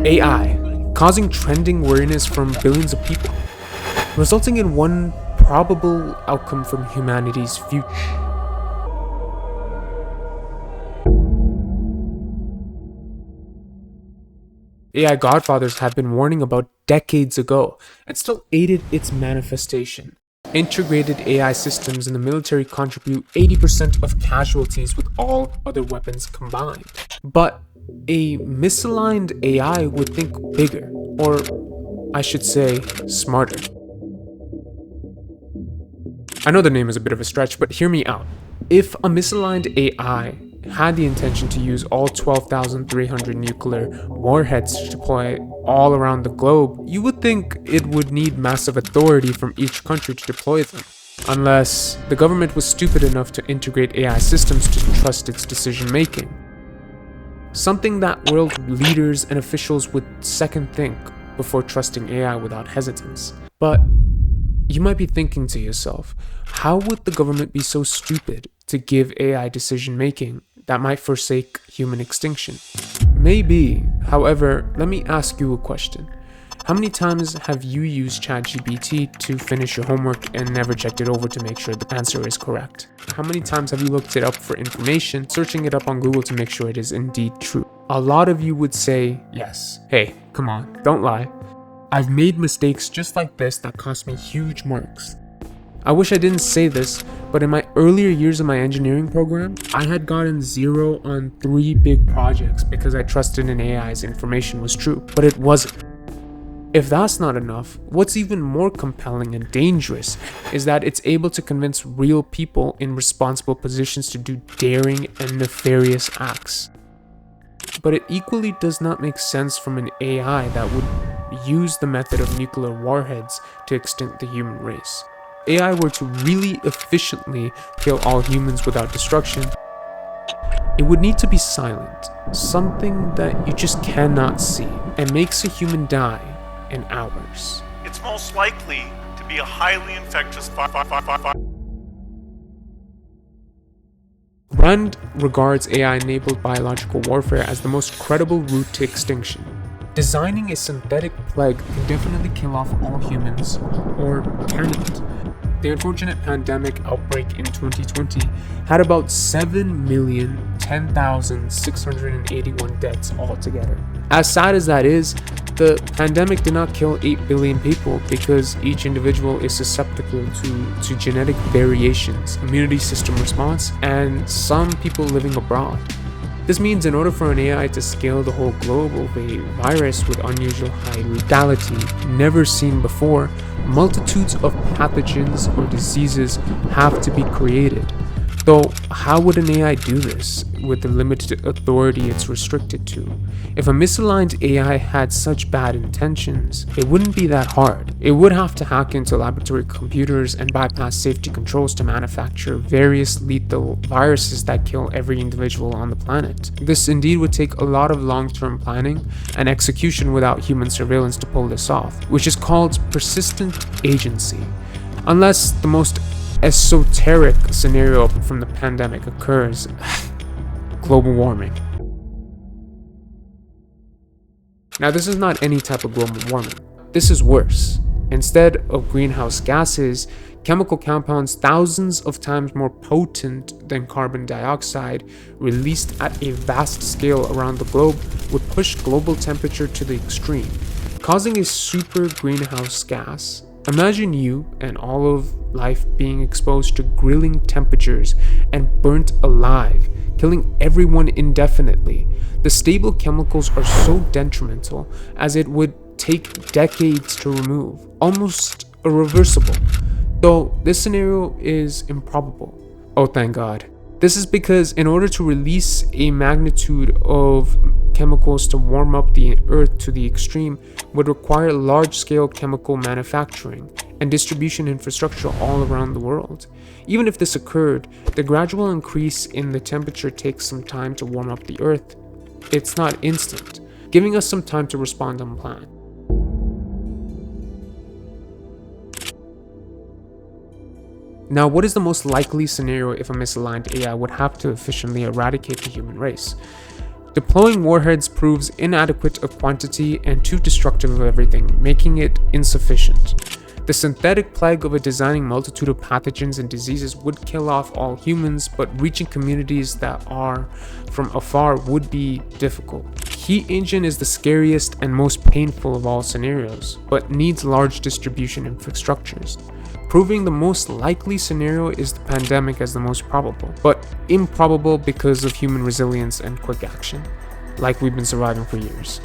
AI, causing trending worriness from billions of people, resulting in one probable outcome from humanity's future. AI godfathers have been warning about decades ago and still aided its manifestation. Integrated AI systems in the military contribute 80% of casualties with all other weapons combined. But a misaligned AI would think bigger, or I should say, smarter. I know the name is a bit of a stretch, but hear me out. If a misaligned AI had the intention to use all 12,300 nuclear warheads to deploy all around the globe, you would think it would need massive authority from each country to deploy them. Unless the government was stupid enough to integrate AI systems to trust its decision making. Something that world leaders and officials would second think before trusting AI without hesitance. But you might be thinking to yourself, how would the government be so stupid to give AI decision making that might forsake human extinction? Maybe. However, let me ask you a question. How many times have you used ChatGPT to finish your homework and never checked it over to make sure the answer is correct? How many times have you looked it up for information, searching it up on Google to make sure it is indeed true? A lot of you would say yes. Hey, come on, don't lie. I've made mistakes just like this that cost me huge marks. I wish I didn't say this, but in my earlier years of my engineering program, I had gotten 0 on 3 big projects because I trusted in AI's information was true, but it wasn't. If that's not enough, what's even more compelling and dangerous is that it's able to convince real people in responsible positions to do daring and nefarious acts. But it equally does not make sense from an AI that would use the method of nuclear warheads to extinct the human race. AI were to really efficiently kill all humans without destruction, it would need to be silent, something that you just cannot see, and makes a human die in hours. It's most likely to be a highly infectious Rand regards AI-enabled biological warfare as the most credible route to extinction. Designing a synthetic plague can definitely kill off all humans, or can it? The unfortunate pandemic outbreak in 2020 had about 7,010,681 deaths altogether. As sad as that is, the pandemic did not kill 8 billion people because each individual is susceptible to genetic variations, immunity system response, and some people living abroad. This means in order for an AI to scale the whole globe of a virus with unusual high lethality never seen before, multitudes of pathogens or diseases have to be created. Though, how would an AI do this with the limited authority it's restricted to? If a misaligned AI had such bad intentions, it wouldn't be that hard. It would have to hack into laboratory computers and bypass safety controls to manufacture various lethal viruses that kill every individual on the planet. This indeed would take a lot of long-term planning and execution without human surveillance to pull this off, which is called persistent agency. Unless the most esoteric scenario from the pandemic occurs, global warming. Now, this is not any type of global warming. This is worse. Instead of greenhouse gases, chemical compounds thousands of times more potent than carbon dioxide released at a vast scale around the globe would push global temperature to the extreme, causing a super greenhouse gas. Imagine you and all of life being exposed to grilling temperatures and burnt alive, killing everyone indefinitely. The stable chemicals are so detrimental as it would take decades to remove, almost irreversible. Though this scenario is improbable. Oh, thank God. This is because in order to release a magnitude of chemicals to warm up the earth to the extreme would require large-scale chemical manufacturing and distribution infrastructure all around the world. Even if this occurred, the gradual increase in the temperature takes some time to warm up the earth. It's not instant, giving us some time to respond and plan. Now, what is the most likely scenario if a misaligned AI would have to efficiently eradicate the human race? Deploying warheads proves inadequate of quantity and too destructive of everything, making it insufficient. The synthetic plague of a designing multitude of pathogens and diseases would kill off all humans, but reaching communities that are from afar would be difficult. Heat engine is the scariest and most painful of all scenarios, but needs large distribution infrastructures, proving the most likely scenario is the pandemic as the most probable, but improbable because of human resilience and quick action, like we've been surviving for years.